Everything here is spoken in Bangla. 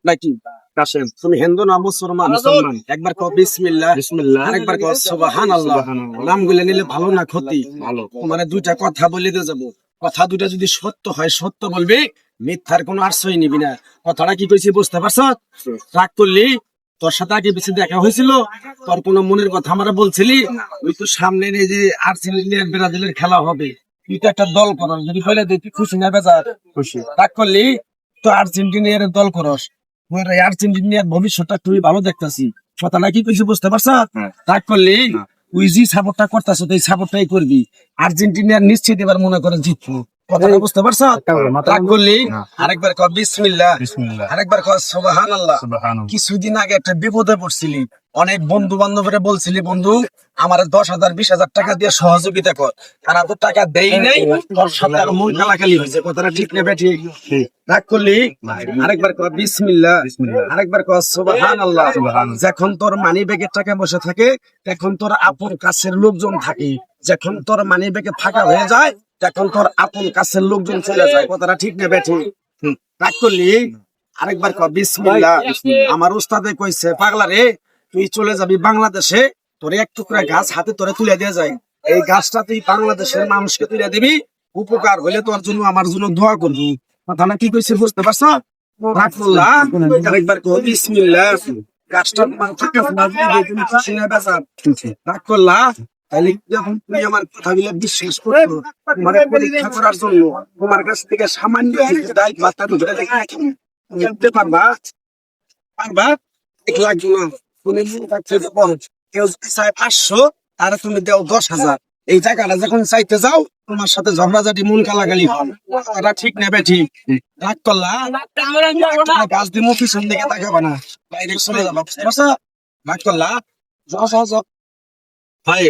নাকি কাশেম তুমি হিন্দু না মুসলমান? মুসলমান। একবার কও বিসমিল্লাহ, বিসমিল্লাহ আরেকবার কও সুবহানাল্লাহ। সুবহানাল্লাহ। নামগুলো নিলে ভালো না ক্ষতি? ভালো। মানে দুইটা কথা বলে দিয়ে যাবো, কথা দুইটা যদি সত্য হয় সত্য বলবি, মিথ্যার কোনো আশ্রয় নিবি না। কথাটা কি কইছি বুঝতে পারছ? রাগ করলি? তোর সাথে আগে পিছিয়ে দেখা হয়েছিল? তোর কোনো মনের কথা আমরা বলছিলি? ওই তো সামনে এই যে আর্জেন্টিনা ব্রাজিলের খেলা হবে, তুই তো একটা দল করস, যদি বলে দিই তুই খুশি না বেজার? খুশি। রাগ করলি? তো আর্জেন্টিনার দল করস, তোর এই আর্জেন্টিনার ভবিষ্যৎটা খুবই ভালো দেখতাছি। কথাটা কি কইছি বুঝতে পারছ? হ্যাঁ। রাগ করলি? না। তুই যে সাপোর্টটা করতেছ এই সাপোর্টটাই করবি। আর্জেন্টিনার নিশ্চিত এবার মনে করেন জিতবো। কথাটা বুঝতে পারছ? রাগ করলি? না। আরেকবার কর বিসমিল্লাহ, বিসমিল্লাহ আরেকবার কর সুবহানাল্লাহ। সুবহানাল্লাহ। কিছুদিন আগে একটা বিপদে পড়ছিলি, অনেক বন্ধু বান্ধবরা বলছিলি বন্ধু আমার 10,000 20,000 টাকা দিয়ে সহযোগিতা কর, তারা তো টাকা দেই নাই, তোর সাথে আর মন কালাকালি হয়েছে। কথাটা ঠিক নেবে ঠিক? রাগ করলি? আরেকবার কর বিসমিল্লাহ, বিসমিল্লাহ আরেকবার কর সুবহানাল্লাহ। সুবহানাল্লাহ। যখন তোর মানি ব্যাগের টাকা বসে থাকে তখন তোর আপন কাছের লোকজন থাকে, যখন তোর মানি ব্যাগে ফাঁকা হয়ে যায় তখন তোর আপন কাছের লোকজন চলে যায়। কথাটা ঠিক নেবে ঠিক? রাগ করলি? আরেকবার কর বিসমিল্লাহ। আমার উস্তাদে কইছে পাগলা রে, তুই চলে যাবি বাংলাদেশে, তোর এক টুকরা গাছ হাতে তোরে তুলে দিয়ে যায়, এই গাছটা তুই বাংলাদেশের মানুষকে তুলে দিবি, উপকার হলে তোর জন্য আমার জন্য দোয়া করবি। কথাটা কি কইছে বুঝতে পারছ? রাগ করলা? আরেকবার কর বিসমিল্লাহ। গাছটা তোমার কাছে লাগবে, তুমি খুশি না বেজার? রাগ করলা? তাহলে যখন তুমি আমার কথাগুলো বিশ্বাস করছো, তোমার পরীক্ষা করার জন্য তোমার কাছ থেকে সামান্য কিছু দায়িত্ব বার্তা ধরে দেখতে পারবা? পারবা? 1 লাখ না, তুমি কেউ যদি চায় 500, আর তুমি দেও 10,000। এই টাকাটা যখন চাইতে যাও তোমার সাথে ঝগড়াঝাটি মন কালাকালি হয়। এটা ঠিক নেবে ঠিক? রাগ করলা? গাছ দিমো, পিছন দিকে তাকাবা না, বাইরে চলে যাবা। বুঝতে পারছো? রাগ করলা? যাও যাও যাও ভাই।